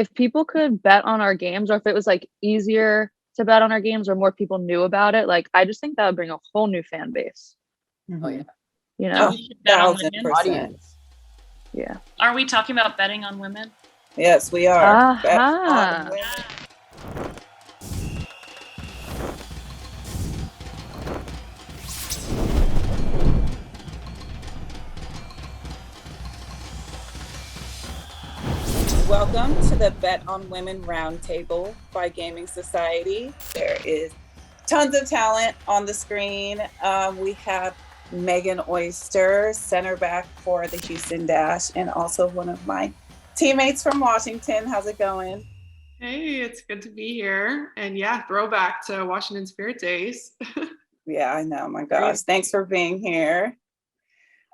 if people could bet on our games, or if it was like easier to bet on our games or more people knew about it, like I just think that would bring a whole new fan base. Oh yeah. You know? We should bet on women. 1,000%. Audience. Yeah. Are we talking about betting on women? Yes, we are. Bet on Uh-huh. women. Welcome to the Bet on Women Roundtable by Gaming Society. There is tons of talent on the screen. We have Megan Oyster, center back for the Houston Dash, and also one of my teammates from Washington. How's it going? Hey, it's good to be here. And yeah, throwback to Washington Spirit days. Yeah, I know. My gosh. Thanks for being here.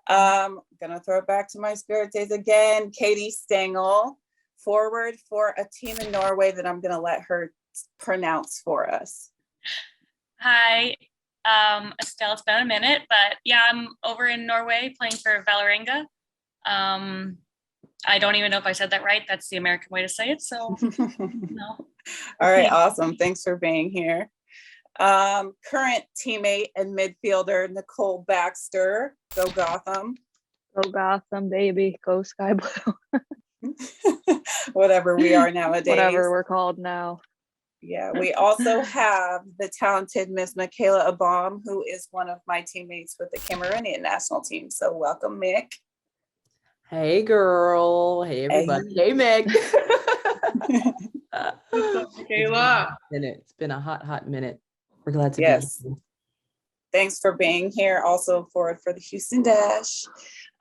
Gonna throw it back to my Spirit days again. Katie Stengel, forward for a team in Norway that I'm gonna let her pronounce for us. Hi, Estelle, it's been a minute, but yeah, I'm over in Norway playing for Valerenga. I don't even know if I said that right. That's the American way to say it. So, no. All right, awesome. Thanks for being here. Current teammate and midfielder, Nicole Baxter. Go Gotham. Go Gotham, baby. Go Sky Blue. Whatever we are nowadays. Whatever we're called now. Yeah, we also have the talented Miss Michaela Abam, who is one of my teammates with the Cameroonian national team. So welcome, Mick. Hey girl. Hey everybody. Hey Meg. What's up, Michaela? It's been a hot minute. We're glad to be Yes. here. Thanks for being here. Also forward for the Houston Dash.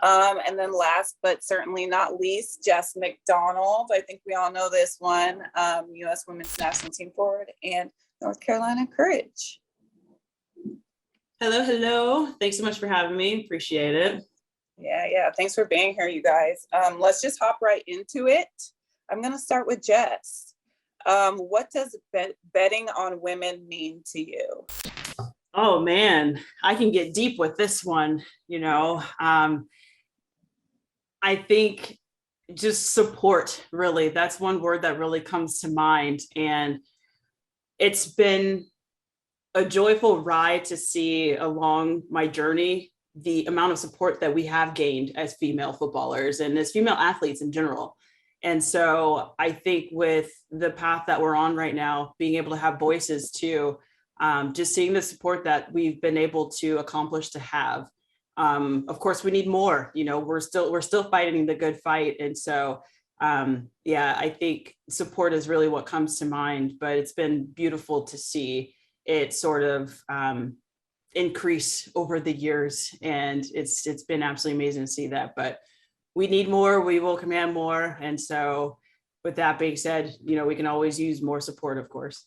And then last but certainly not least, Jess McDonald. I think we all know this one. U.S. Women's National Team forward and North Carolina Courage. Hello. Thanks so much for having me. Appreciate it. Yeah. Thanks for being here, you guys. Let's just hop right into it. I'm going to start with Jess. What does betting on women mean to you? Oh man, I can get deep with this one. I think just support, really. That's one word that really comes to mind. And it's been a joyful ride to see along my journey the amount of support that we have gained as female footballers and as female athletes in general. And so I think with the path that we're on right now, being able to have voices too, just seeing the support that we've been able to accomplish to have. Of course, we need more. We're still fighting the good fight. And so, I think support is really what comes to mind, but it's been beautiful to see it sort of increase over the years. And it's been absolutely amazing to see that, but we need more, we will command more. And so with that being said, we can always use more support, of course.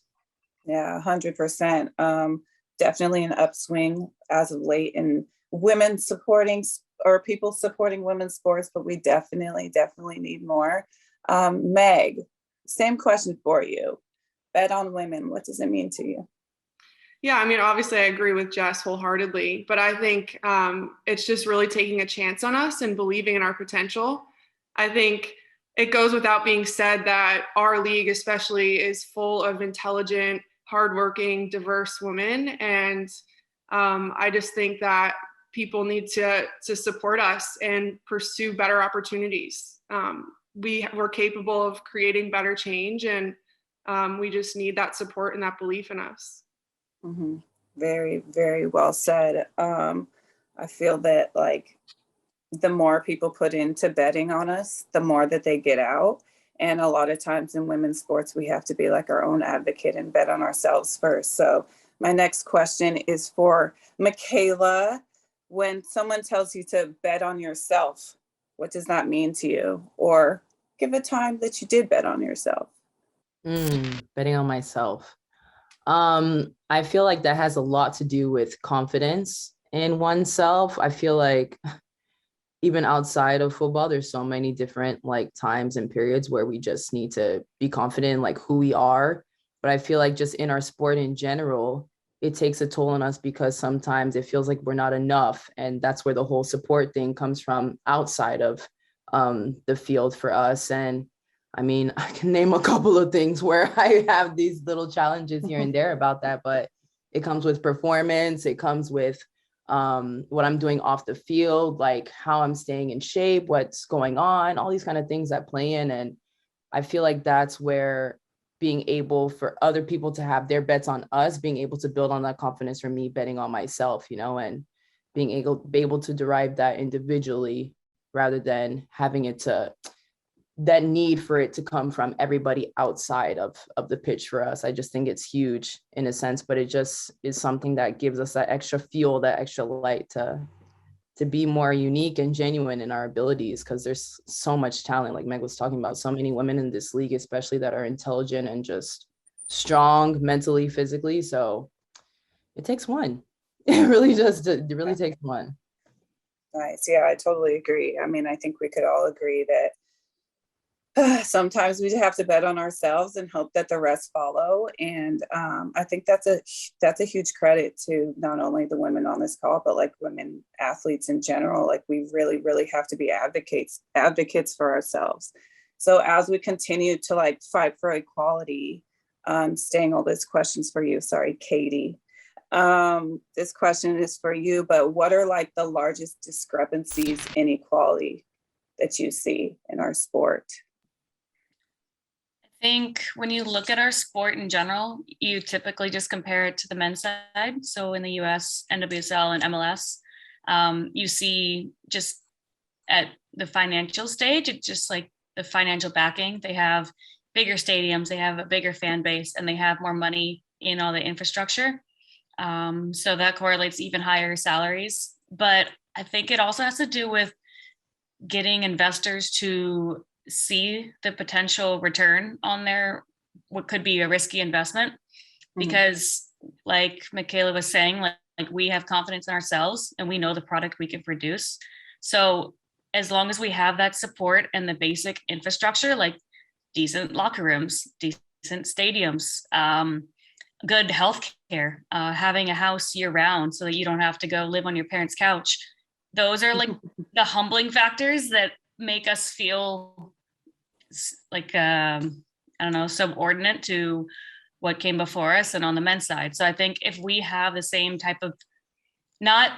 Yeah, 100%. Definitely an upswing as of late in women supporting or people supporting women's sports, but we definitely need more. Meg, same question for you. Bet on women, what does it mean to you? Yeah, I mean, obviously I agree with Jess wholeheartedly, but I think it's just really taking a chance on us and believing in our potential. I think it goes without being said that our league especially is full of intelligent, hardworking, diverse women. And I just think that people need to support us and pursue better opportunities. We're capable of creating better change, and we just need that support and that belief in us. Mm-hmm. Very, very well said. I feel that the more people put into betting on us, the more that they get out. And a lot of times in women's sports, we have to be like our own advocate and bet on ourselves first. So my next question is for Michaela. When someone tells you to bet on yourself, what does that mean to you? Or give a time that you did bet on yourself. Betting on myself. I feel like that has a lot to do with confidence in oneself. I feel like even outside of football, there's so many different times and periods where we just need to be confident in who we are. But I feel like just in our sport in general, it takes a toll on us because sometimes it feels like we're not enough. And that's where the whole support thing comes from outside of the field for us. And I mean, I can name a couple of things where I have these little challenges here and there about that, but it comes with performance. It comes with what I'm doing off the field, like how I'm staying in shape, what's going on, all these kind of things that play in. And I feel like that's where being able for other people to have their bets on us, being able to build on that confidence for me, betting on myself, and being able to derive that individually rather than having it to that need for it to come from everybody outside of the pitch for us. I just think it's huge in a sense, but it just is something that gives us that extra fuel, that extra light to be more unique and genuine in our abilities, because there's so much talent, like Meg was talking about, so many women in this league, especially that are intelligent and just strong mentally, physically. So it takes one. It really takes one. Nice. Yeah, I totally agree. I mean, I think we could all agree that sometimes we have to bet on ourselves and hope that the rest follow. And I think that's a huge credit to not only the women on this call, but like women athletes in general. Like we really, really have to be advocates for ourselves. So as we continue to like fight for equality, Stengel, this question's for you. Sorry, Katie. This question is for you, but what are like the largest discrepancies in equality that you see in our sport? I think when you look at our sport in general, you typically just compare it to the men's side. So in the US, NWSL and MLS, you see just at the financial stage, it's just like the financial backing. They have bigger stadiums, they have a bigger fan base, and they have more money in all the infrastructure. So that correlates even higher salaries. But I think it also has to do with getting investors to see the potential return on their what could be a risky investment, because like Michaela was saying, like we have confidence in ourselves and we know the product we can produce. So as long as we have that support and the basic infrastructure, like decent locker rooms, decent stadiums, good healthcare, having a house year round so that you don't have to go live on your parents' couch, those are like the humbling factors that make us feel like I don't know, subordinate to what came before us and on the men's side. So I think if we have the same type of, not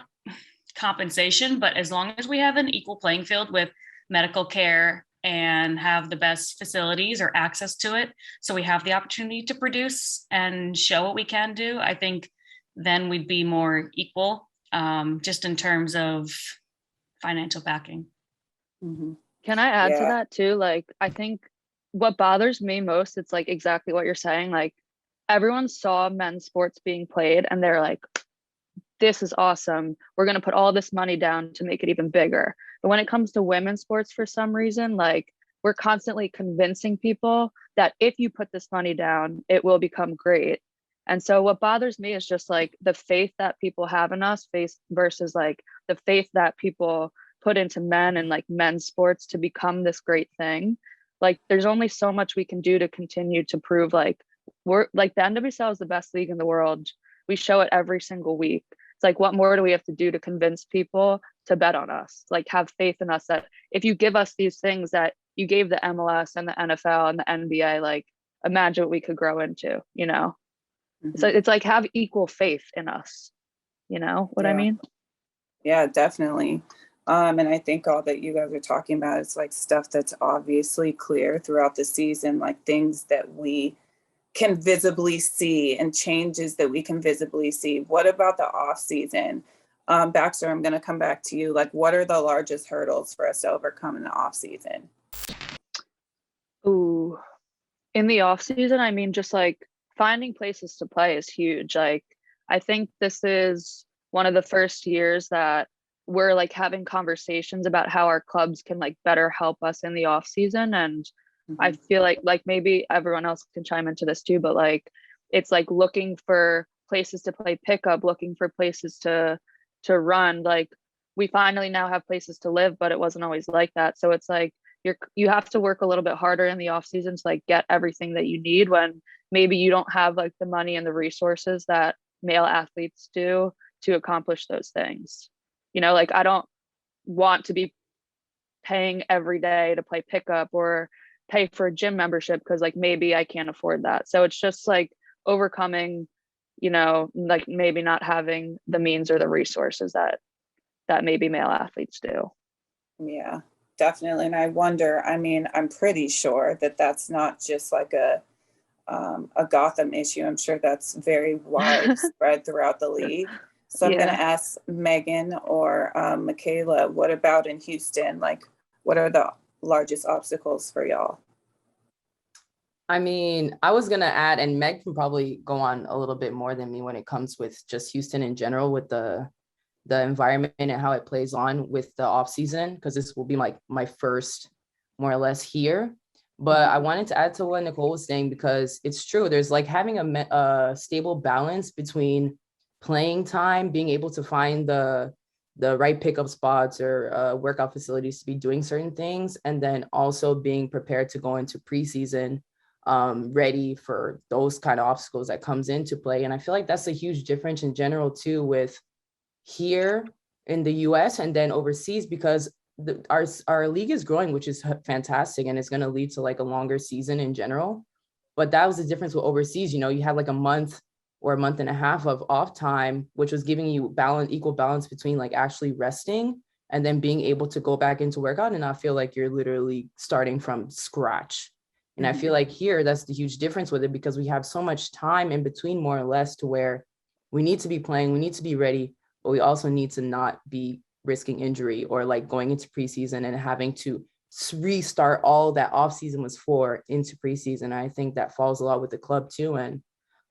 compensation, but as long as we have an equal playing field with medical care and have the best facilities or access to it, so we have the opportunity to produce and show what we can do, I think then we'd be more equal, just in terms of financial backing. Can I add to that too? Like, I think what bothers me most, it's like exactly what you're saying. Like everyone saw men's sports being played and they're like, this is awesome. We're going to put all this money down to make it even bigger. But when it comes to women's sports, for some reason, like we're constantly convincing people that if you put this money down, it will become great. And so what bothers me is just like the faith that people have in us, faith versus like the faith that people put into men and like men's sports to become this great thing. Like there's only so much we can do to continue to prove like we're like the NWSL is the best league in the world. We show it every single week. It's like, what more do we have to do to convince people to bet on us? Like have faith in us that if you give us these things that you gave the MLS and the NFL and the NBA, like imagine what we could grow into, So it's like have equal faith in us. You know what I mean? Yeah, definitely. And I think all that you guys are talking about is like stuff that's obviously clear throughout the season, like things that we can visibly see and changes that we can visibly see. What about the off season? Baxter, I'm going to come back to you. Like, what are the largest hurdles for us to overcome in the off season? Ooh, in the off season, I mean, just like finding places to play is huge. Like, I think this is one of the first years that we're like having conversations about how our clubs can like better help us in the off season. And I feel like maybe everyone else can chime into this too, but like it's like looking for places to play pickup, looking for places to run. Like we finally now have places to live, but it wasn't always like that. So it's like you have to work a little bit harder in the off season to like get everything that you need when maybe you don't have like the money and the resources that male athletes do to accomplish those things. Like I don't want to be paying every day to play pickup or pay for a gym membership because like maybe I can't afford that. So it's just like overcoming, you know, like maybe not having the means or the resources that maybe male athletes do. Yeah, definitely. And I wonder, I mean, I'm pretty sure that that's not just like a Gotham issue. I'm sure that's very widespread throughout the league. So I'm going to ask Megan or Michaela, what about in Houston? Like, what are the largest obstacles for y'all? I mean, I was going to add, and Meg can probably go on a little bit more than me when it comes with just Houston in general, with the environment and how it plays on with the off season, because this will be like my first more or less here. But I wanted to add to what Nicole was saying, because it's true. There's like having a stable balance between playing time, being able to find the right pickup spots or workout facilities to be doing certain things, and then also being prepared to go into preseason ready for those kind of obstacles that comes into play. And I feel like that's a huge difference in general too, with here in the US and then overseas, because our league is growing, which is fantastic, and it's going to lead to like a longer season in general. But that was the difference with overseas. You know, you had like a month or a month and a half of off time, which was giving you equal balance between like actually resting and then being able to go back into workout and not feel like you're literally starting from scratch. And I feel like here, that's the huge difference with it, because we have so much time in between, more or less, to where we need to be playing, we need to be ready, but we also need to not be risking injury or like going into preseason and having to restart all that offseason was for into preseason. I think that falls a lot with the club too. And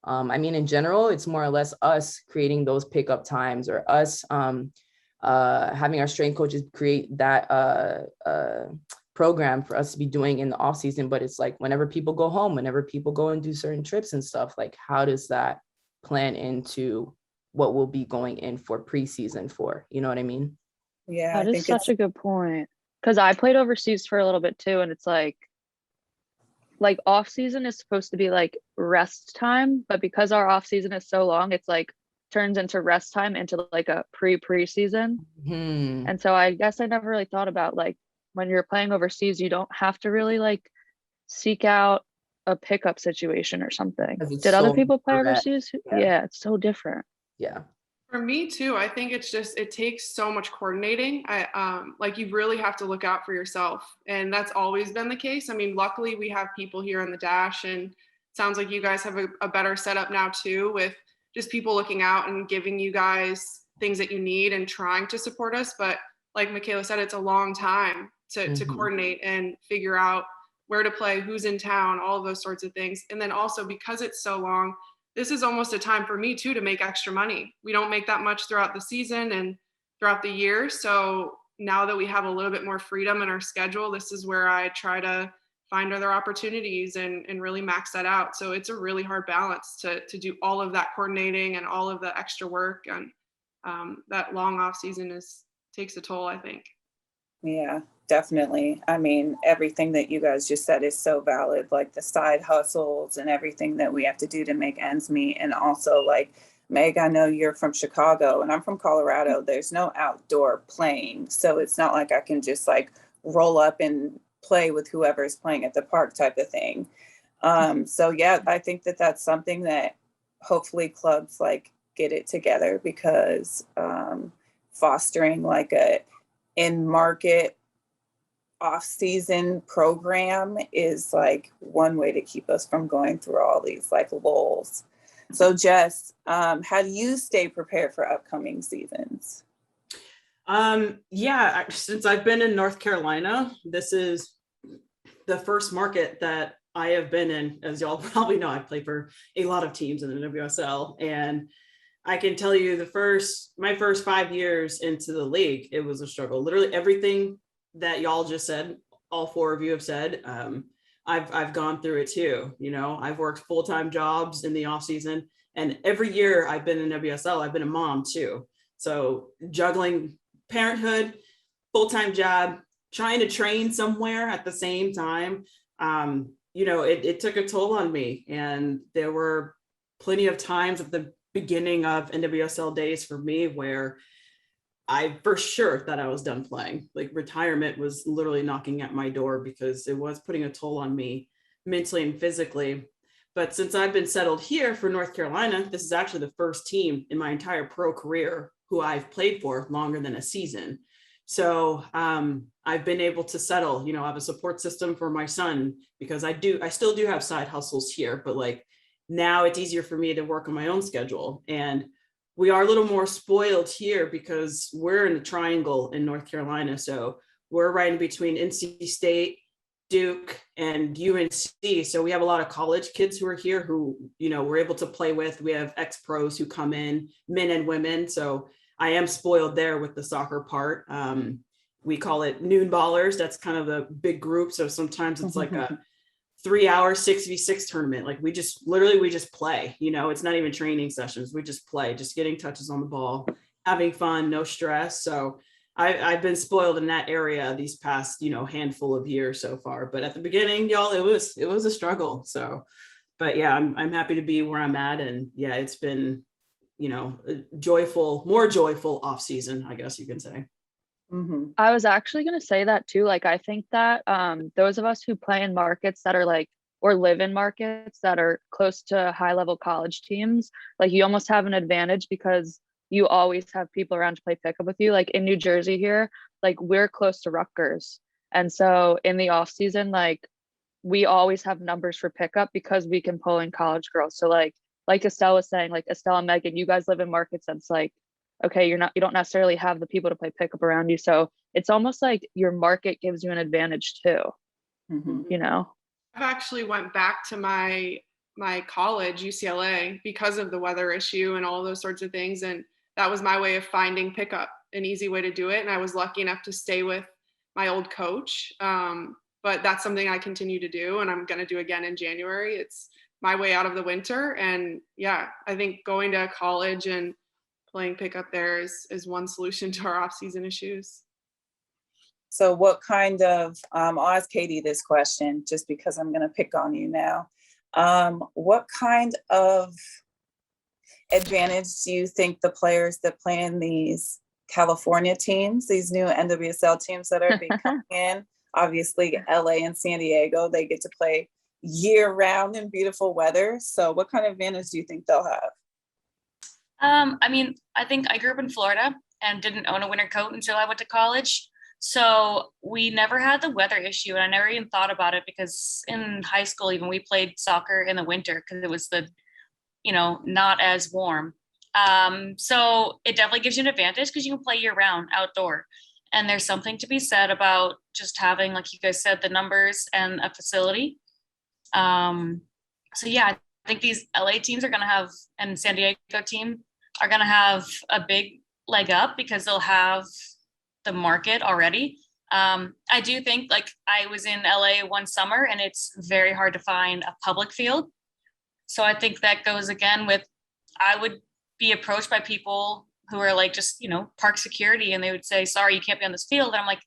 I mean, in general, it's more or less us creating those pickup times, or us having our strength coaches create that program for us to be doing in the off season. But it's like whenever people go home, whenever people go and do certain trips and stuff, like how does that plan into what we'll be going in for preseason for, you know what I mean? Yeah, that is such a good point, because I played overseas for a little bit too, and it's like off season is supposed to be like rest time, but because our off season is so long, it's like turns into rest time into like a preseason. And so I guess I never really thought about, like, when you're playing overseas, you don't have to really like seek out a pickup situation or something. Did other people play overseas? Yeah, it's so different. Yeah. For me too, I think it's just, it takes so much coordinating. Like you really have to look out for yourself. And that's always been the case. I mean, luckily we have people here on the dash, and it sounds like you guys have a better setup now too, with just people looking out and giving you guys things that you need and trying to support us. But like Michaela said, it's a long time to coordinate and figure out where to play, who's in town, all of those sorts of things. And then also, because it's so long, this is almost a time for me too to make extra money. We don't make that much throughout the season and throughout the year. So now that we have a little bit more freedom in our schedule, this is where I try to find other opportunities and really max that out. So it's a really hard balance to do all of that coordinating and all of the extra work. And that long off season takes a toll, I think. Yeah, definitely. I mean, everything that you guys just said is so valid, like the side hustles and everything that we have to do to make ends meet. And also, like, Meg, I know you're from Chicago and I'm from Colorado. There's no outdoor playing. So it's not like I can just like roll up and play with whoever is playing at the park type of thing. So yeah, I think that that's something that hopefully clubs like get it together, because fostering like a in-market off-season program is like one way to keep us from going through all these like lulls. So Jess, how do you stay prepared for upcoming seasons? Yeah, since I've been in North Carolina, this is the first market that I have been in. As y'all probably know, I play for a lot of teams in the NWSL, and I can tell you my first 5 years into the league, it was a struggle. Literally everything that y'all just said, all four of you have said, I've gone through it too. You know, I've worked full-time jobs in the off season, and every year I've been in NWSL, I've been a mom too. So juggling parenthood, full-time job, trying to train somewhere at the same time, you know, it took a toll on me. And there were plenty of times at the beginning of NWSL days for me where I for sure thought I was done playing. Like retirement was literally knocking at my door because it was putting a toll on me mentally and physically. But since I've been settled here for North Carolina, this is actually the first team in my entire pro career who I've played for longer than a season. So I've been able to settle, I have a support system for my son because I still do have side hustles here, but like now it's easier for me to work on my own schedule. And we are a little more spoiled here because we're in the triangle in North Carolina. So we're right in between NC State, Duke, and UNC. So we have a lot of college kids who are here who, we're able to play with. We have ex-pros who come in, men and women. So I am spoiled there with the soccer part. We call it noon ballers. That's kind of the big group. So sometimes it's like a 3-hour 6v6 tournament. Like we just play, it's not even training sessions. We just play, just getting touches on the ball, having fun, no stress. So I've been spoiled in that area these past, handful of years so far. But at the beginning, y'all, it was a struggle. So, but yeah, I'm happy to be where I'm at. And yeah, it's been, more joyful off season, I guess you can say. I was actually going to say that too. Like, I think that those of us who play in markets that are like, or live in markets that are close to high level college teams, like you almost have an advantage because you always have people around to play pickup with you. Like in New Jersey here, like we're close to Rutgers. And so in the off season, like we always have numbers for pickup because we can pull in college girls. So like Estelle was saying, like Estelle and Megan, you guys live in markets that's like, okay, you don't necessarily have the people to play pickup around you. So it's almost like your market gives you an advantage too, I've actually went back to my college, UCLA, because of the weather issue and all those sorts of things. And that was my way of finding pickup, an easy way to do it. And I was lucky enough to stay with my old coach. But that's something I continue to do, and I'm going to do again in January. It's my way out of the winter. And yeah, I think going to college and playing pickup there is one solution to our off-season issues. So what kind of, I'll ask Katie this question just because I'm going to pick on you now. What kind of advantage do you think the players that play in these California teams, these new NWSL teams that are coming in, obviously LA and San Diego, they get to play year round in beautiful weather. So what kind of advantage do you think they'll have? I think I grew up in Florida and didn't own a winter coat until I went to college. So we never had the weather issue, and I never even thought about it because in high school, even we played soccer in the winter because it was not as warm. So it definitely gives you an advantage because you can play year round outdoor. And there's something to be said about just having, like you guys said, the numbers and a facility. So yeah, I think these LA teams are going to have, and San Diego team are going to have a big leg up because they'll have the market already. I do think, like, I was in LA one summer and it's very hard to find a public field. So I think that goes again with, I would be approached by people who are like, just, park security, and they would say, sorry, you can't be on this field. And I'm like,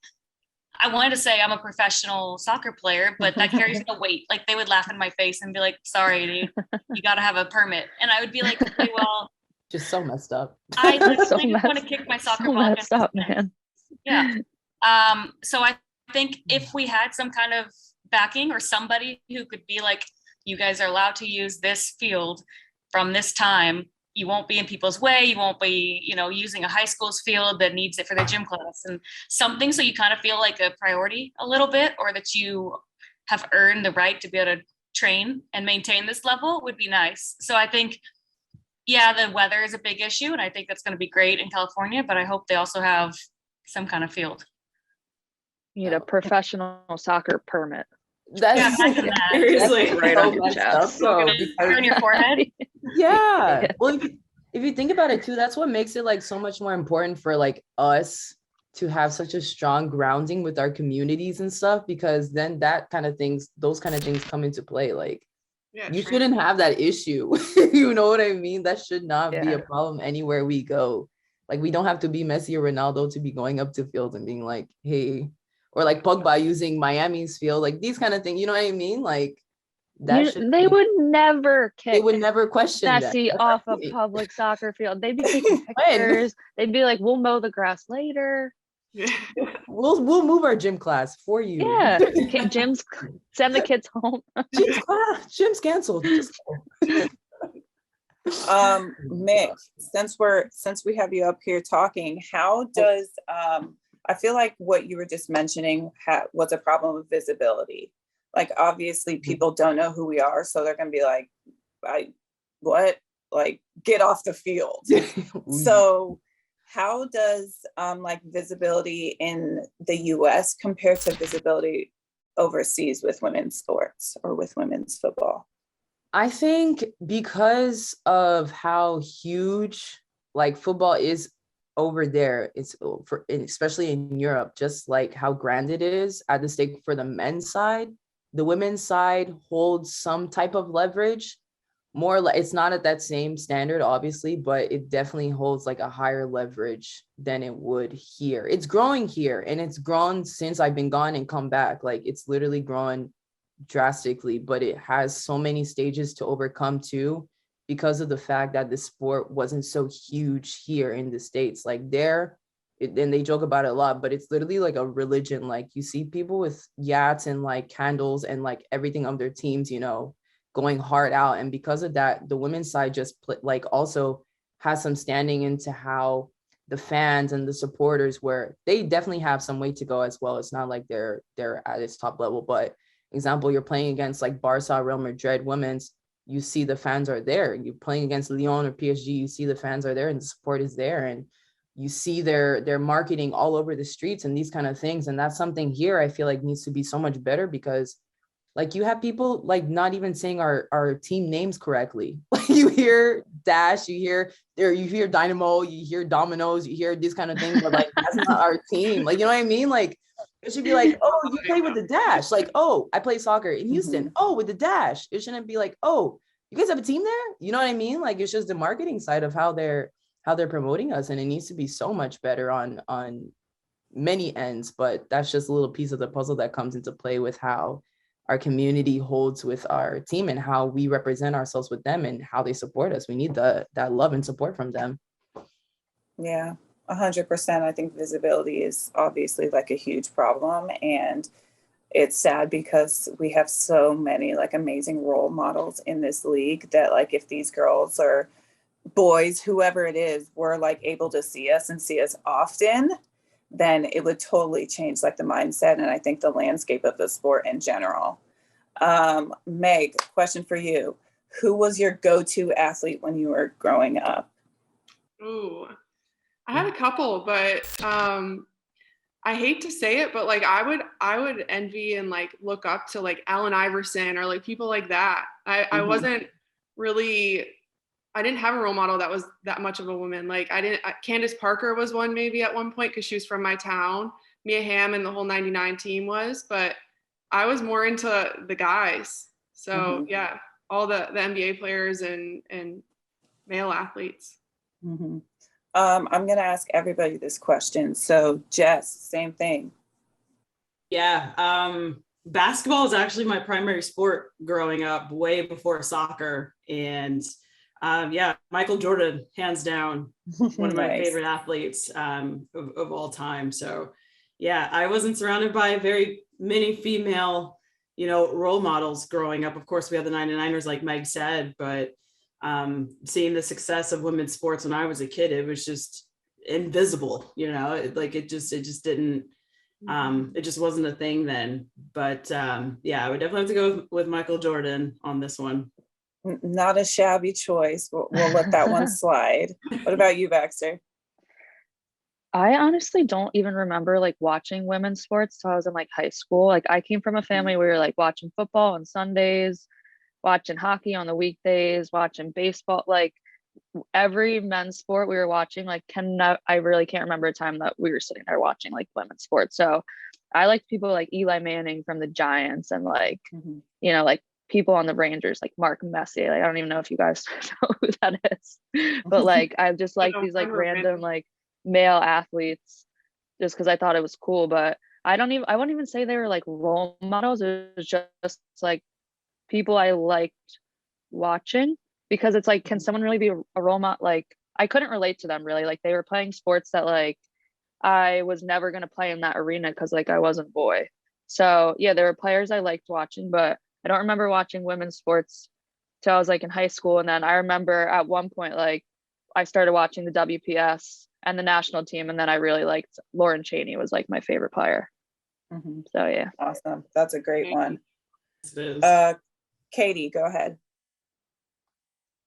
I wanted to say I'm a professional soccer player, but that carries no weight. Like, they would laugh in my face and be like, sorry, dude, you got to have a permit. And I would be like, okay, well, just so messed up. I literally just want to kick my soccer ball. Messed up, man. Yeah. So I think if we had some kind of backing or somebody who could be like, you guys are allowed to use this field from this time, you won't be in people's way, you won't be, using a high school's field that needs it for their gym class, and something so you kind of feel like a priority a little bit, or that you have earned the right to be able to train and maintain this level would be nice. So I think, yeah, the weather is a big issue, and I think that's going to be great in California, but I hope they also have some kind of field. You need a professional soccer permit. That's seriously right on your chest. On your forehead. Yeah. Well, if you think about it too, that's what makes it like so much more important for like us to have such a strong grounding with our communities and stuff, because then those kind of things come into play. Like, you shouldn't have that issue. You know what I mean? That should not be a problem anywhere we go. Like, we don't have to be Messi or Ronaldo to be going up to fields and being like, hey, or like Pogba using Miami's field, like these kind of things, you know what I mean? Like, They would never kick. They would never question Messi that. off a public soccer field. They'd be taking pictures. They'd be like, "We'll mow the grass later." We'll move our gym class for you. Yeah, gyms, send the kids home. Gym's canceled. Mick, since we have you up here talking, how does I feel like what you were just mentioning was a problem with visibility. Like, obviously people don't know who we are, so they're gonna be like, what? Like, get off the field. So how does like visibility in the US compare to visibility overseas with women's sports or with women's football? I think because of how huge like football is over there, especially in Europe, just like how grand it is at the stake for the men's side, the women's side holds some type of leverage. More like, it's not at that same standard, obviously, but it definitely holds like a higher leverage than it would here. It's growing here, and it's grown since I've been gone and come back. Like, it's literally grown drastically, but it has so many stages to overcome too, because of the fact that the sport wasn't so huge here in the States. Like, and they joke about it a lot, but it's literally like a religion. Like, you see people with yachts and like candles and like everything on their teams, you know, going hard out. And because of that, the women's side just like also has some standing into how the fans and the supporters, where they definitely have some way to go as well. It's not like they're at its top level, but example, you're playing against like Barca, Real Madrid women's, you see the fans are there. You're playing against Lyon or PSG, you see the fans are there and the support is there, and you see their marketing all over the streets and these kind of things. And that's something here I feel like needs to be so much better, because like you have people like not even saying our team names correctly. Like, you hear Dash, you hear Dynamo, you hear Dominoes, you hear these kind of things, but like that's not our team. Like, you know what I mean? Like, it should be like, oh, you play with the Dash. Like, oh, I play soccer in Houston. Oh, with the Dash. It shouldn't be like, oh, you guys have a team there? You know what I mean? Like, it's just the marketing side of how they're promoting us, and it needs to be so much better on many ends. But that's just a little piece of the puzzle that comes into play with how our community holds with our team and how we represent ourselves with them and how they support us. We need that love and support from them. Yeah, 100%. I think visibility is obviously like a huge problem, and it's sad because we have so many like amazing role models in this league that like if these girls or boys, whoever it is, were like able to see us and see us often, then it would totally change like the mindset and I think the landscape of the sport in general. Meg, question for you. Who was your go-to athlete when you were growing up? Ooh, I had a couple, but I hate to say it, but like I would envy and like look up to like Allen Iverson or like people like that. I wasn't really, I didn't have a role model that was that much of a woman. Like Candace Parker was one maybe at one point because she was from my town. Mia Hamm and the whole 99 team was, but I was more into the guys. So yeah, all the NBA players and male athletes. I'm going to ask everybody this question. So Jess, same thing. Yeah. Basketball is actually my primary sport growing up, way before soccer. And yeah, Michael Jordan, hands down, one of my favorite athletes of all time. So yeah, I wasn't surrounded by very many female, role models growing up. Of course, we had the 99ers, like Meg said, but seeing the success of women's sports when I was a kid, it was just invisible, it just didn't, it just wasn't a thing then. But yeah, I would definitely have to go with Michael Jordan on this one. Not a shabby choice. We'll let that one slide. What about you, Baxter? I honestly don't even remember like watching women's sports till I was in like high school. Like, I came from a family where we were like watching football on Sundays, watching hockey on the weekdays, watching baseball. Like, every men's sport we were watching. Like, I really can't remember a time that we were sitting there watching like women's sports. So I liked people like Eli Manning from the Giants and like like people on the Rangers like Mark Messier. Like, I don't even know if you guys know who that is, but like I just like these like random like male athletes just because I thought it was cool. But I wouldn't even say they were like role models. It was just like people I liked watching, because it's like, can someone really be a role model? Like, I couldn't relate to them really. Like, they were playing sports that like I was never going to play in that arena because like I wasn't boy. So yeah, there were players I liked watching, but I don't remember watching women's sports till I was like in high school. And then I remember at one point, like I started watching the WPS and the national team. And then I really liked Lauren Cheney was like my favorite player. Mm-hmm. So yeah. Awesome. That's a great one. It is. Katie, go ahead.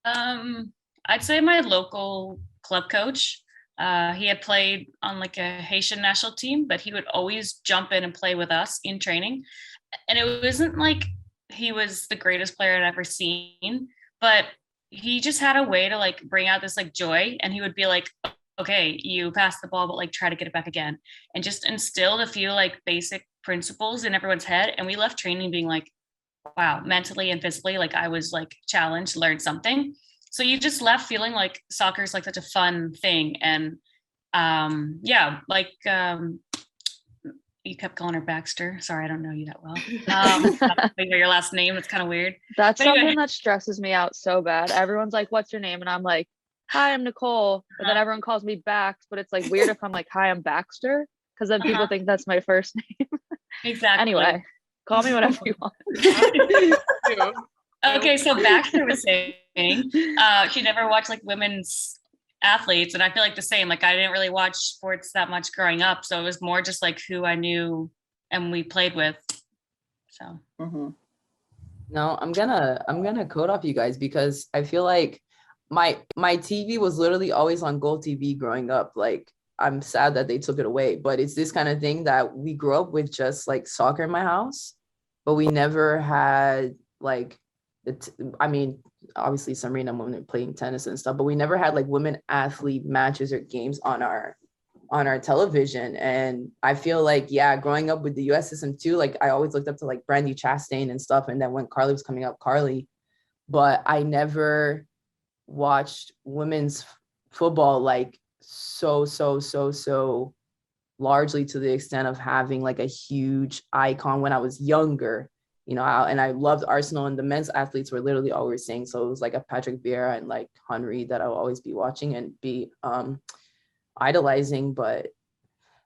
I'd say my local club coach. He had played on like a Haitian national team, but he would always jump in and play with us in training. And it wasn't like he was the greatest player I'd ever seen, but he just had a way to like bring out this like joy. And he would be like, okay, you passed the ball, but like try to get it back again. And just instilled a few like basic principles in everyone's head. And we left training being like, wow, mentally and physically, like I was like challenged, learned something. So you just left feeling like soccer is like such a fun thing. And yeah, like you kept calling her Baxter. Sorry, I don't know you that well. Your last name, it's kind of weird. That's something that stresses me out so bad. Everyone's like, what's your name? And I'm like, hi, I'm Nicole. And then everyone calls me Bax, but it's like weird if I'm like, hi, I'm Baxter, because then people think that's my first name. Exactly. Anyway, call me whatever you want. Okay, so Baxter was saying she never watched like women's athletes, and I feel like the same. Like I didn't really watch sports that much growing up, so it was more just like who I knew and we played with. So No, I'm gonna code off you guys, because I feel like my TV was literally always on Gold TV growing up. Like I'm sad that they took it away, but it's this kind of thing that we grew up with, just like soccer in my house, but we never had like I mean, obviously some random women playing tennis and stuff, but we never had like women athlete matches or games on our television. And I feel like, yeah, growing up with the US system too, like I always looked up to like Brandy Chastain and stuff. And then when Carly was coming up, Carly, but I never watched women's football like so largely, to the extent of having like a huge icon when I was younger. You know, and I loved Arsenal, and the men's athletes were literally always saying, so it was like a Patrick Vieira and like Henry that I'll always be watching and be idolizing. But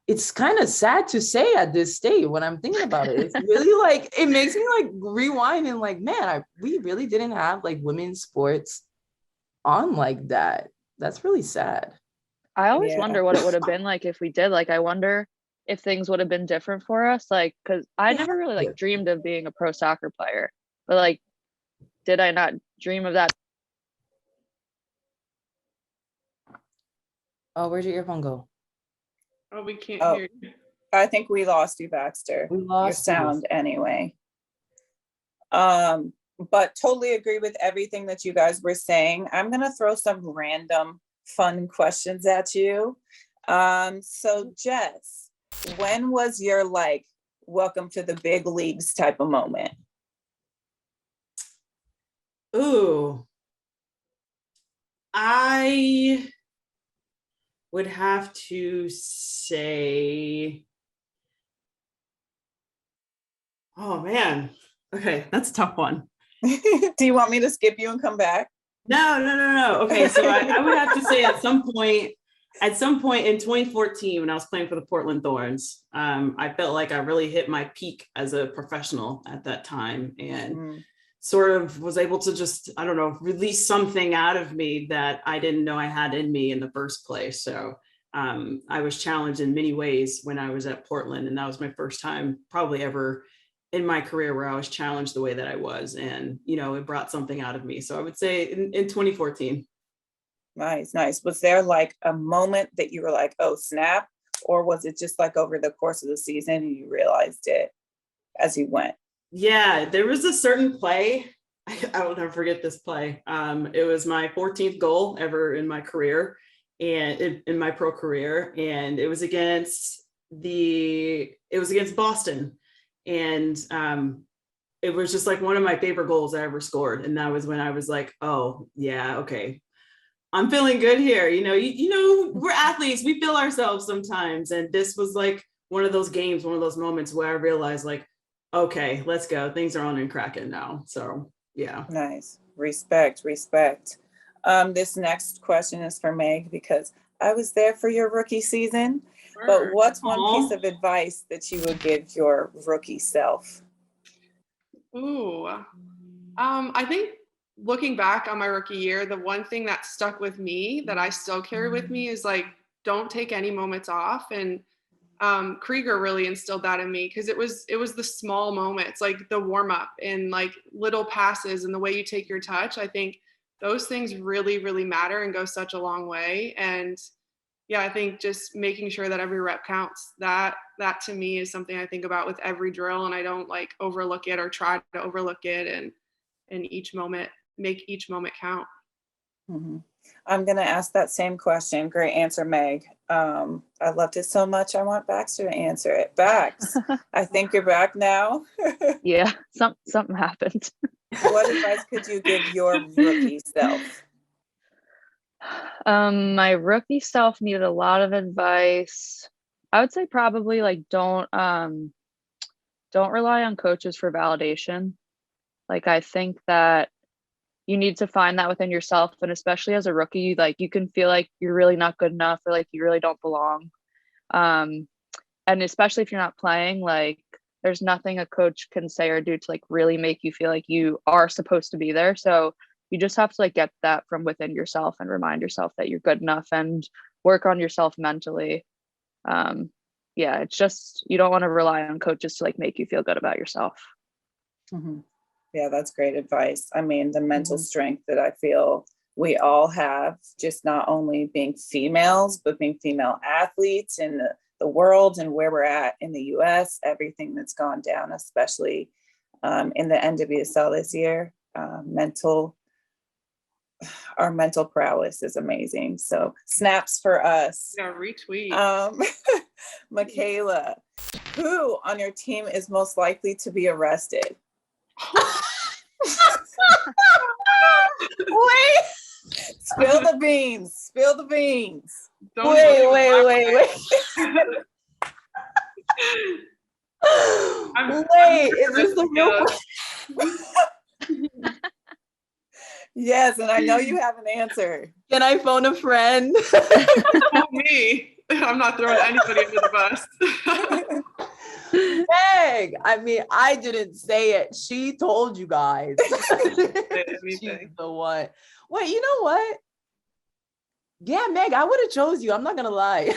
it's kind of sad to say at this state when I'm thinking about it. It's really like, it makes me like rewind and like, man, we really didn't have like women's sports on like that. That's really sad. I always wonder what it would have been like if we did. Like, I wonder if things would have been different for us, like, because I never really like dreamed of being a pro soccer player, but like, did I not dream of that? Oh, where'd your earphone go? Oh, we can't hear you. I think we lost you, Baxter. We lost your sound anyway. But totally agree with everything that you guys were saying. I'm gonna throw some random fun questions at you. So Jess, when was your like welcome to the big leagues type of moment? Ooh, I would have to say, oh man, okay, that's a tough one. Do you want me to skip you and come back? No. Okay, so I would have to say at some point in 2014, when I was playing for the Portland Thorns, I felt like I really hit my peak as a professional at that time, and sort of was able to just, I don't know, release something out of me that I didn't know I had in me in the first place. So I was challenged in many ways when I was at Portland, and that was my first time probably ever in my career where I was challenged the way that I was, and it brought something out of me. So I would say in 2014. Nice. Was there like a moment that you were like, oh snap, or was it just like over the course of the season and you realized it as you went? Yeah, there was a certain play. I will never forget this play. It was my 14th goal ever in my career, and in my pro career, and it was against Boston. And it was just like one of my favorite goals I ever scored. And that was when I was like, oh yeah, okay, I'm feeling good here. We're athletes, we feel ourselves sometimes. And this was like one of those games, one of those moments where I realized like, okay, let's go. Things are on and cracking now. So yeah. Nice. Respect. This next question is for Meg because I was there for your rookie season. But what's one piece of advice that you would give your rookie self? Ooh, I think looking back on my rookie year, the one thing that stuck with me that I still carry with me is like, don't take any moments off. And Krieger really instilled that in me because it was the small moments, like the warm up and like little passes and the way you take your touch. I think those things really, really matter and go such a long way. And yeah, I think just making sure that every rep counts. That to me is something I think about with every drill, and I don't like overlook it or try to overlook it. And each moment, make each moment count. Mm-hmm. I'm going to ask that same question. Great answer, Meg. I loved it so much. I want Baxter to answer it. Bax, I think you're back now. Yeah, something happened. What advice could you give your rookie self? My rookie self needed a lot of advice. I would say probably like don't rely on coaches for validation. Like I think that you need to find that within yourself, and especially as a rookie, like you can feel like you're really not good enough or like you really don't belong. And especially if you're not playing, like there's nothing a coach can say or do to like really make you feel like you are supposed to be there. So you just have to like get that from within yourself and remind yourself that you're good enough and work on yourself mentally. Yeah, it's just, you don't want to rely on coaches to like make you feel good about yourself. Mm-hmm. Yeah, that's great advice. I mean, the mental strength that I feel we all have, just not only being females, but being female athletes in the world and where we're at in the US, everything that's gone down, especially in the NWSL this year. Our mental prowess is amazing. So snaps for us. Yeah, retweet. Michaela, who on your team is most likely to be arrested? Wait. Spill the beans. Don't Wait. Wait, is this the real question? Yes, and I know you have an answer. Can I phone a friend? Not me. I'm not throwing anybody under the bus. Meg, I mean, I didn't say it. She told you guys. She's the one. Wait, you know what? Yeah, Meg, I would have chose you. I'm not gonna lie.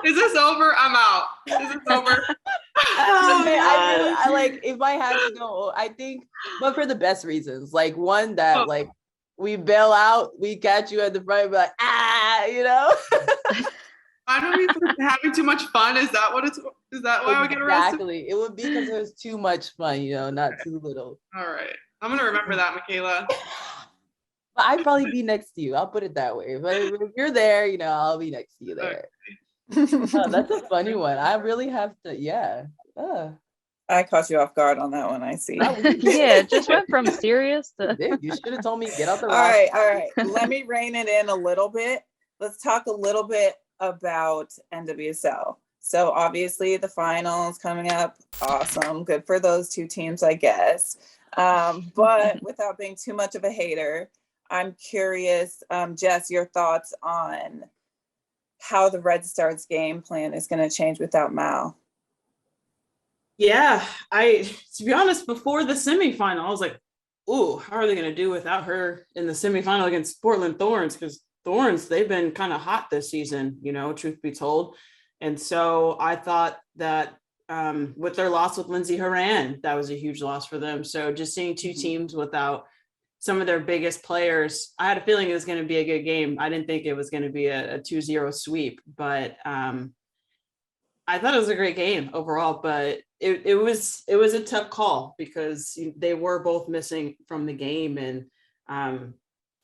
Is this over? I'm out. Is this over? I like, if I had to go, I think, but for the best reasons. Like one that like we bail out, we catch you at the front, be like, you know. I don't even having too much fun. Is that what it's? Is that why I would get arrested? Exactly. It would be because it was too much fun, you know, not too little. All right, I'm gonna remember that, Michaela. But I'd probably be next to you. I'll put it that way. But if you're there, you know, I'll be next to you there. Oh, that's a funny one. I really have to. Yeah. I caught you off guard on that one. I see. Yeah, it just went from serious to. You should have told me get out the. All right. Let me rein it in a little bit. Let's talk a little bit about NWSL. So obviously the finals coming up, awesome, good for those two teams, I guess. But without being too much of a hater, I'm curious, Jess, your thoughts on how the Red Stars game plan is going to change without Mal. Yeah, to be honest, before the semifinal, I was like, ooh, how are they going to do without her in the semifinal against Portland Thorns? Because Thorns, they've been kind of hot this season, you know, truth be told. And so I thought that with their loss with Lindsey Horan, that was a huge loss for them. So just seeing two teams without some of their biggest players, I had a feeling it was going to be a good game. I didn't think it was going to be a 2-0 sweep, but I thought it was a great game overall, but it was a tough call because they were both missing from the game, and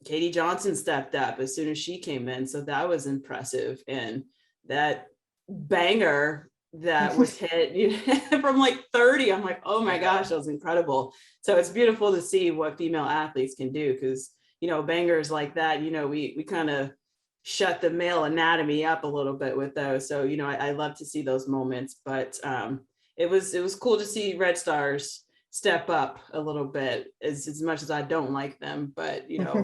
Katie Johnson stepped up as soon as she came in. So that was impressive. And that banger that was hit from like 30, I'm like, oh my gosh, that was incredible. So it's beautiful to see what female athletes can do because, you know, bangers like that, you know, we kind of shut the male anatomy up a little bit with those. So, you know, I love to see those moments, but it was cool to see Red Stars step up a little bit, as much as I don't like them, but you know,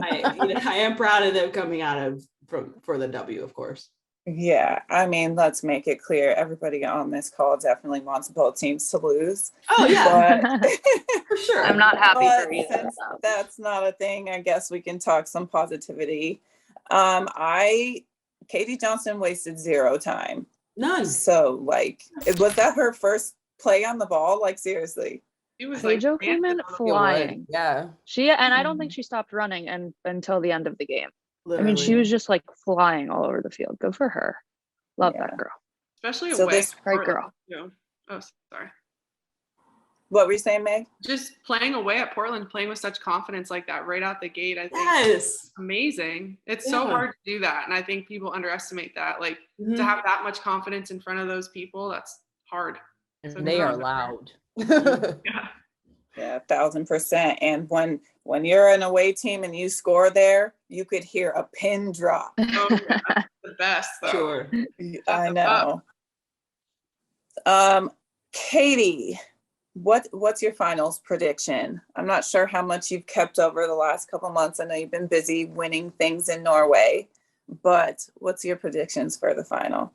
I am proud of them coming out for the W, of course. Yeah, I mean, let's make it clear. Everybody on this call definitely wants both teams to lose. Oh yeah, but, for sure. I'm not happy for you. Since that's not a thing, I guess we can talk some positivity. Katie Johnson wasted 0 time. None. So like, was that her first play on the ball? Like seriously. It was Pedro like came in flying. Yeah. I don't think she stopped running until the end of the game. Literally. I mean, she was just like flying all over the field. Good for her. Love that girl. especially So away. this- Great girl. too. Oh, sorry. What were you saying, Meg? Just playing away at Portland, playing with such confidence like that right out the gate, I think Yes. amazing. It's so Yeah. hard to do that. And I think people underestimate that. Like Mhm. to have that much confidence in front of those people, that's hard. And So they good are on her. loud. Yeah. Yeah, 1,000%. And when you're an away team and you score there, you could hear a pin drop. Oh, yeah. That's the best though. Sure. I them up. know. Katie, what's your finals prediction? I'm not sure how much you've kept over the last couple months. I know you've been busy winning things in Norway, but what's your predictions for the final?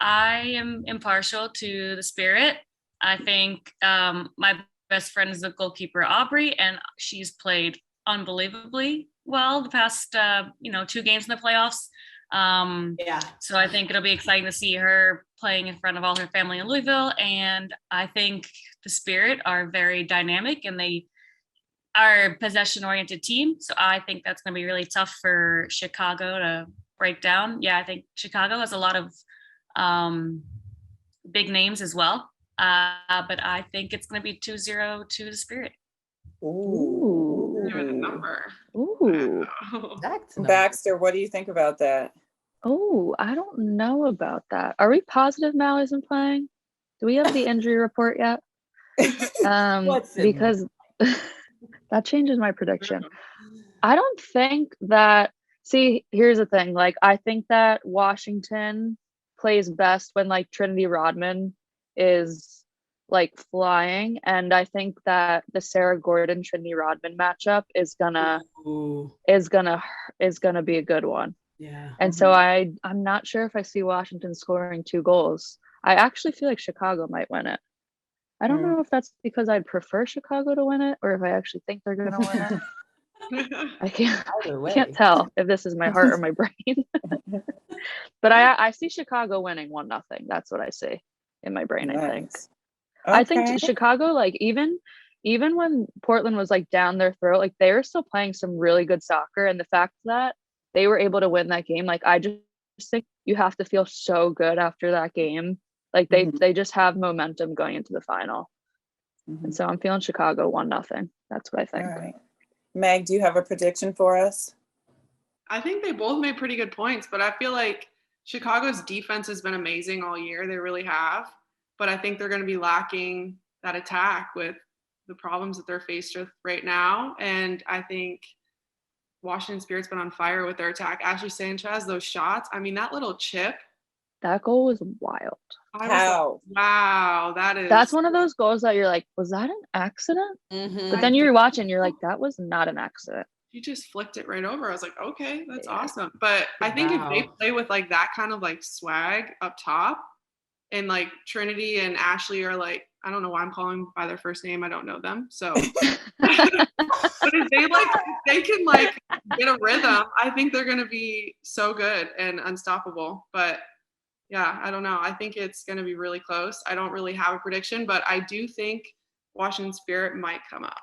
I am impartial to the Spirit. I think my best friend is the goalkeeper, Aubrey, and she's played unbelievably well the past 2 games in the playoffs. Yeah. So I think it'll be exciting to see her playing in front of all her family in Louisville. And I think the Spirit are very dynamic and they are a possession-oriented team. So I think that's going to be really tough for Chicago to break down. Yeah, I think Chicago has a lot of big names as well. But I think it's going to be 2-0 to the Spirit. Ooh. Give it a number. Ooh. Wow. That's nice. Baxter, what do you think about that? Oh, I don't know about that. Are we positive Mal isn't playing? Do we have the injury report yet? What's in Because that changes my prediction. I don't think that, see, here's the thing. Like, I think that Washington plays best when like Trinity Rodman is like flying. And I think that the Sarah Gordon Trinity Rodman matchup is gonna Ooh. be a good one. Yeah. And so I'm not sure if I see Washington scoring 2 goals. I actually feel like Chicago might win it. I don't know if that's because I'd prefer Chicago to win it or if I actually think they're going to win it. I Either way. can't tell if this is my heart or my brain. But I see Chicago winning 1-0. That's what I see in my brain, I think. Nice. I think Okay. Chicago, like even when Portland was like down their throat, like they were still playing some really good soccer. And the fact that they were able to win that game, like I just think you have to feel so good after that game. Like they just have momentum going into the final. And so I'm feeling Chicago 1-0. That's what I think. All right. Meg, do you have a prediction for us? I think they both made pretty good points, but I feel like Chicago's defense has been amazing all year. They really have. But I think they're going to be lacking that attack with the problems that they're faced with right now. And I think Washington Spirit's been on fire with their attack. Ashley Sanchez, those shots. I mean, that little chip. That goal was wild. How? Like, wow, That's one of those goals that you're like, was that an accident? Mhm. But then you're watching, you're like, that was not an accident. you just flicked it right over. I was like, okay, that's awesome. But I think if they Wow. play with like that kind of like swag up top, and like Trinity and Ashley are like, I don't know why I'm calling them by their first name. I don't know them. So but if they can like get a rhythm, I think they're gonna be so good and unstoppable. But yeah, I don't know. I think it's gonna be really close. I don't really have a prediction, but I do think Washington Spirit might come up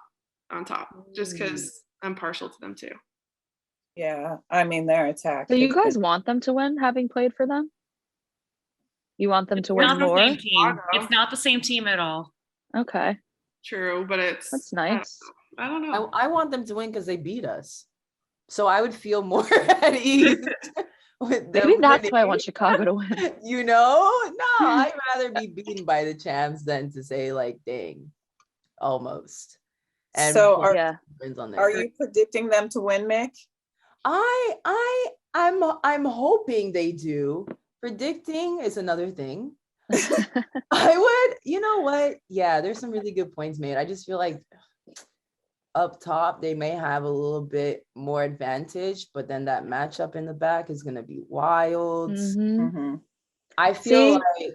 on top just because I'm partial to them too. Yeah, I mean their attack. So you has guys been- want them to win, having played for them? You want them to Not win the more? same team. It's not the same team at all. Okay, True, but it's that's nice. I don't know. I want them to win because they beat us. So I would feel more at ease with them Maybe that's why I winning. want Chicago to win. You know? No, I'd rather be beaten by the champs than to say like, dang, almost. And So Portland Yeah. wins on their Are turn. you predicting them to win, Mick? I'm hoping they do. Predicting is another thing. I would, you know what? Yeah, there's some really good points made. I just feel like up top they may have a little bit more advantage, but then that matchup in the back is gonna be wild. I feel like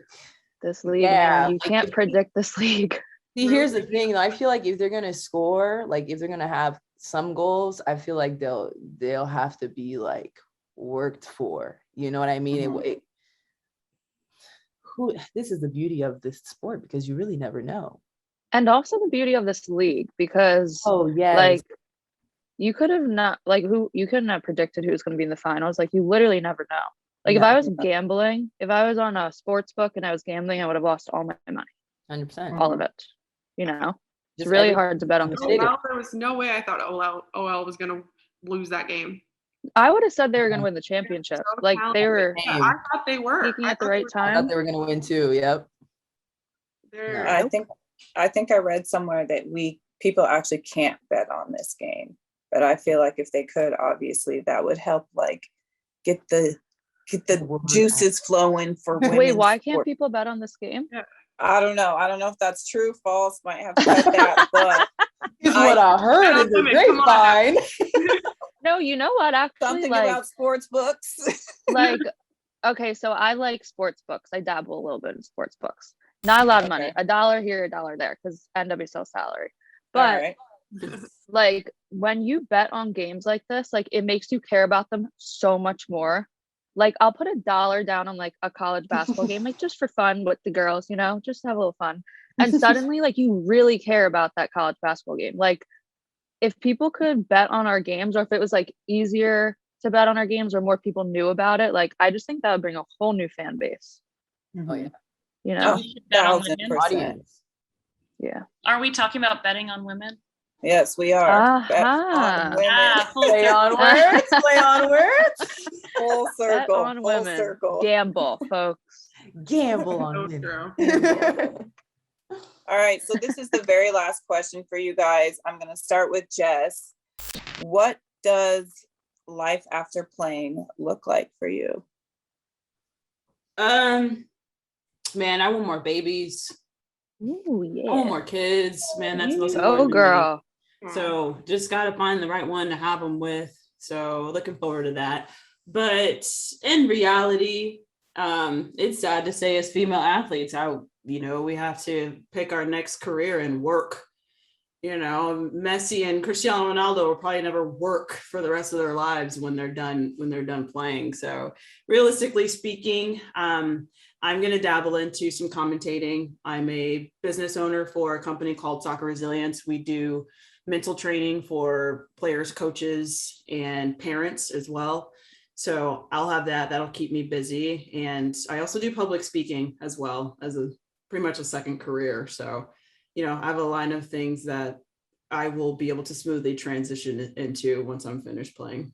this league, man, you can't predict this league. See, here's the thing, though. I feel like if they're gonna score, like if they're gonna have some goals, I feel like they'll have to be like worked for. You know what I mean? This is the beauty of this sport, because you really never know. And also the beauty of this league, because like you couldn't have predicted who's going to be in the finals. Like you literally never know. Like if I was gambling, if I was on a sports book and I was gambling, I would have lost all my money. 100%. All of it. You know, it's really hard to bet on this league. There was no way I thought OL was going to lose that game. I would have said they were going to win the championship. Like they were. I thought they were peaking at the right time. I thought they were going to win too. Yep. I think I read somewhere that people actually can't bet on this game, but I feel like if they could, obviously that would help like get the juices flowing for women. Wait, why can't people bet on this game? Yeah. I don't know if that's true, false. Might have to cut that, but is what I heard in the grapevine. No, you know what? Actually, something about sports books. Like, okay, so I like sports books. I dabble a little bit in sports books. Not a lot of money. $1 here, $1 there, because NWSL salary. But like when you bet on games like this, like it makes you care about them so much more. Like I'll put $1 down on like a college basketball game, like just for fun with the girls, you know, just have a little fun. And suddenly like you really care about that college basketball game. Like if people could bet on our games, or if it was like easier to bet on our games, or more people knew about it, like I just think that would bring a whole new fan base. Oh yeah. You know, 1,000%. Yeah. Are we talking about betting on women? Yes, we are. Bet on women. Play on words. Play on words. Full circle. Bet on women. Circle. Gamble, folks. Gamble on women. All right. So this is the very last question for you guys. I'm going to start with Jess. What does life after playing look like for you? Man, I want more babies. Ooh, yeah. I want more kids. Man, that's most important. Oh, girl. So just got to find the right one to have them with. So looking forward to that. But in reality, it's sad to say as female athletes, we have to pick our next career and work. You know, Messi and Cristiano Ronaldo will probably never work for the rest of their lives when they're done playing. So realistically speaking, I'm going to dabble into some commentating. I'm a business owner for a company called Soccer Resilience. We do mental training for players, coaches, and parents as well. So I'll have that. That'll keep me busy. And I also do public speaking as well as pretty much a second career. So, you know, I have a line of things that I will be able to smoothly transition into once I'm finished playing.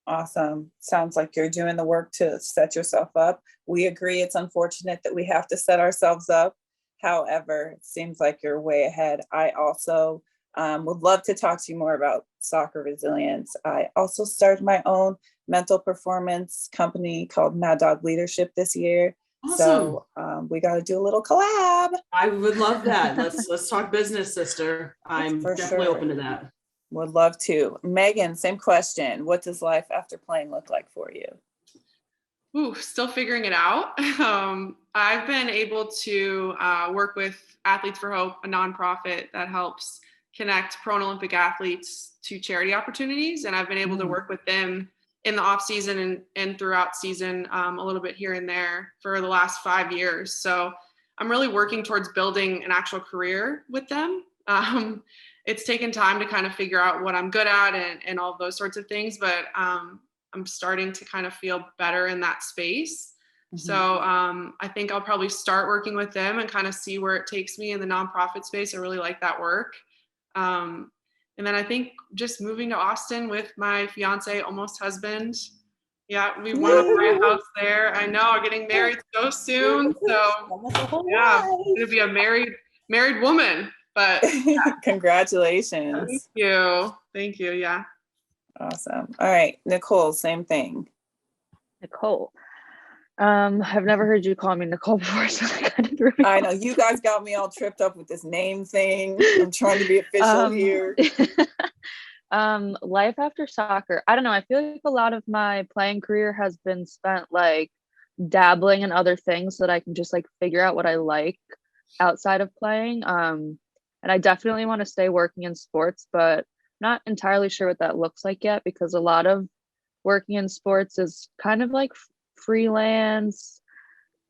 Awesome. Sounds like you're doing the work to set yourself up. We agree it's unfortunate that we have to set ourselves up. However, it seems like you're way ahead. I also would love to talk to you more about Soccer Resilience. I also started my own mental performance company called Mad Dog Leadership this year. Awesome. So we got to do a little collab. I would love that. Let's talk business, sister. I'm definitely open to that. Would love to. Megan, same question. What does life after playing look like for you? Ooh, still figuring it out. I've been able to work with Athletes for Hope, a nonprofit that helps connect pro and Olympic athletes to charity opportunities. And I've been able to work with them in the off season and throughout season, a little bit here and there for the last 5 years. So I'm really working towards building an actual career with them. It's taken time to kind of figure out what I'm good at and all of those sorts of things, but I'm starting to kind of feel better in that space. Mm-hmm. So I think I'll probably start working with them and kind of see where it takes me in the nonprofit space. I really like that work. And then I think just moving to Austin with my fiance, almost husband. Yeah, we want to buy a house there. I know, getting married so soon. So yeah, I'm gonna be a married woman. But congratulations. Thank you. Yeah. Awesome. All right, Nicole, same thing. Nicole. I've never heard you call me Nicole before, so that kind of threw me I off. know you guys got me all tripped up with this name thing. I'm trying to be official here. Life after soccer. I don't know. I feel like a lot of my playing career has been spent like dabbling in other things so that I can just like figure out what I like outside of playing. And I definitely want to stay working in sports, but not entirely sure what that looks like yet, because a lot of working in sports is kind of like freelance.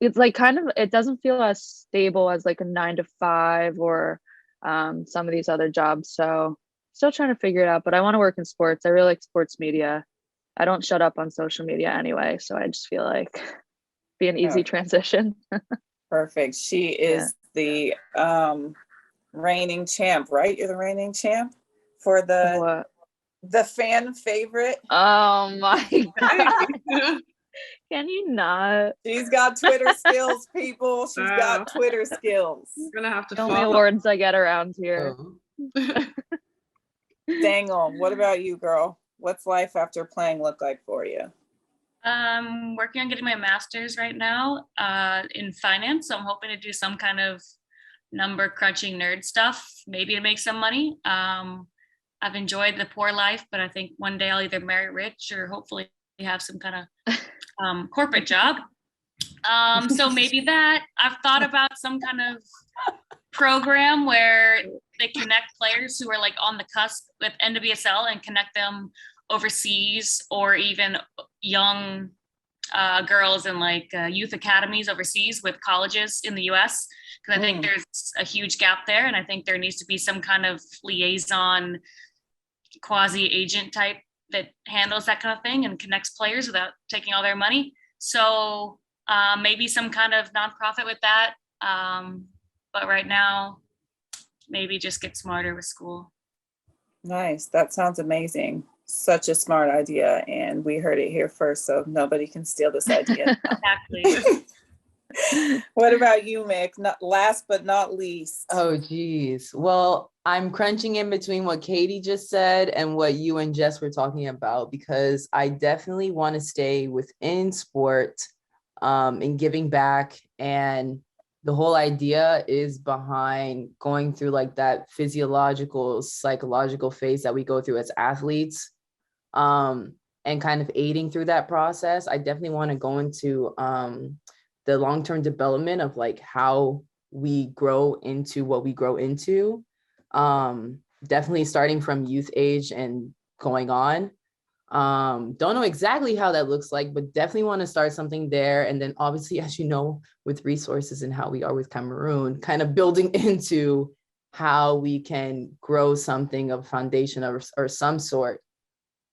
It's like kind of, it doesn't feel as stable as like a 9 to 5 or some of these other jobs. So still trying to figure it out, but I want to work in sports. I really like sports media. I don't shut up on social media anyway, so I just feel like be an easy transition. Perfect. She is the reigning champ, right? You're the reigning champ for the fan favorite. Oh my God. Can you not? She's got Twitter skills, people. She's got Twitter skills. I'm gonna have to The only awards I get around here. Stengel, what about you, girl? What's life after playing look like for you? Working on getting my master's right now in finance. So I'm hoping to do some kind of number crunching nerd stuff, maybe to make some money. I've enjoyed the poor life, but I think one day I'll either marry rich or hopefully have some kind of corporate job. So maybe that. I've thought about some kind of program where they connect players who are like on the cusp with NWSL and connect them overseas, or even young girls in like youth academies overseas with colleges in the US, because I think there's a huge gap there, and I think there needs to be some kind of liaison quasi agent type that handles that kind of thing and connects players without taking all their money. So maybe some kind of nonprofit with that, but right now maybe just get smarter with school. Nice. That sounds amazing. Such a smart idea, and we heard it here first, so nobody can steal this idea. Exactly. What about you, Mick? Not last but not least. Oh, geez. Well, I'm crunching in between what Katie just said and what you and Jess were talking about, because I definitely want to stay within sport and giving back. And the whole idea is behind going through like that physiological, psychological phase that we go through as athletes, and kind of aiding through that process. I definitely want to go into the long-term development of like how we grow into what we grow into. Definitely starting from youth age and going on. Don't know exactly how that looks like, but definitely want to start something there. And then obviously, as you know, with resources and how we are with Cameroon, kind of building into how we can grow something of foundation or some sort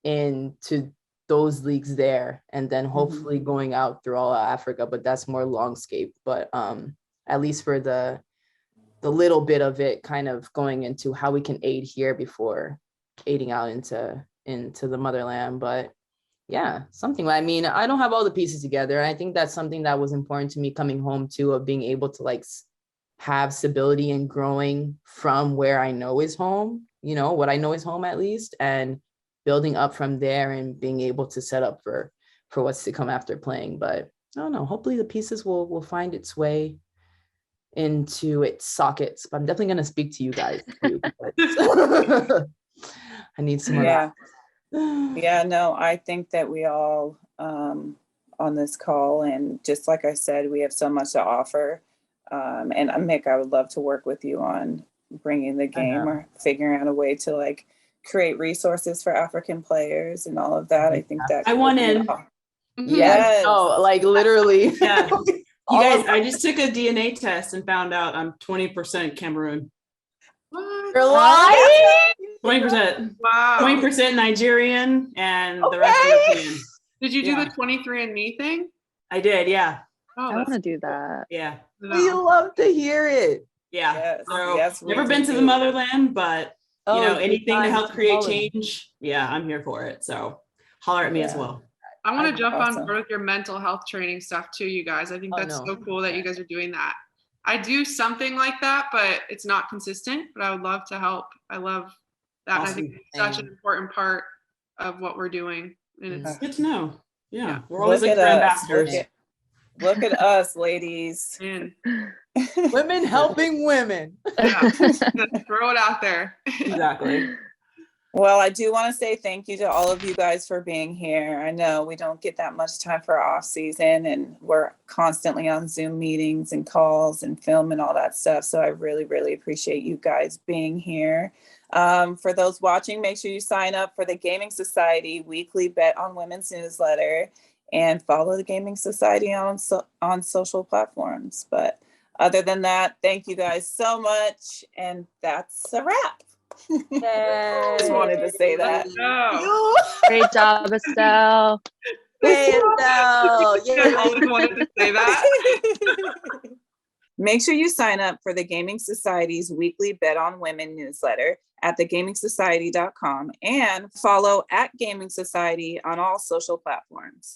into those leagues there, and then hopefully going out through all of Africa, but that's more longscape. But at least for the little bit of it, kind of going into how we can aid here before aiding out into the motherland. But yeah, something. I mean, I don't have all the pieces together. I think that's something that was important to me coming home too, of being able to like have stability and growing from where I know is home, you know, what I know is home at least, and building up from there and being able to set up for what's to come after playing. But I don't know, hopefully the pieces will find its way into its sockets. But I'm definitely going to speak to you guys too, because I need some more. Yeah, no, I think that we all on this call, and just like I said, we have so much to offer. And Mick, I would love to work with you on bringing the game or figuring out a way to like create resources for African players and all of that. I think that I want in. Yes. Oh, like literally. Yeah. You guys, I just took a DNA test and found out I'm 20% Cameroon. You're lying? 20%. Wow. 20% Nigerian and the rest European. Did you do the 23andMe thing? I did, yeah. Oh, I want to do that. Yeah. We love to hear it. Yeah. Yes. So Yes, never been to the motherland, but you know, anything to help create change. Yeah, I'm here for it. So holler at me as well. I want to jump Awesome. on board with your mental health training stuff too, you guys. I think that's so cool that you guys are doing that. I do something like that, but it's not consistent, but I would love to help. I love that. Awesome. I think it's such an important part of what we're doing. And it's Good to know. Yeah, Yeah. we're always Look looking at for us. ambassadors. Look at us, ladies. man, Women helping women. yeah, just throw it out there. Exactly. Well, I do want to say thank you to all of you guys for being here. I know we don't get that much time for off season, and we're constantly on Zoom meetings and calls and film and all that stuff. So I really, really appreciate you guys being here. For those watching, make sure you sign up for the Gaming Society weekly Bet on Women's newsletter and follow the Gaming Society on social platforms. But other than that, thank you guys so much. And that's a wrap. I just wanted to say that. Oh, Great job, Estelle. Hey, Estelle. I always wanted to say that. Make sure you sign up for the Gaming Society's weekly Bet on Women newsletter at thegamingsociety.com and follow @Gaming Society on all social platforms.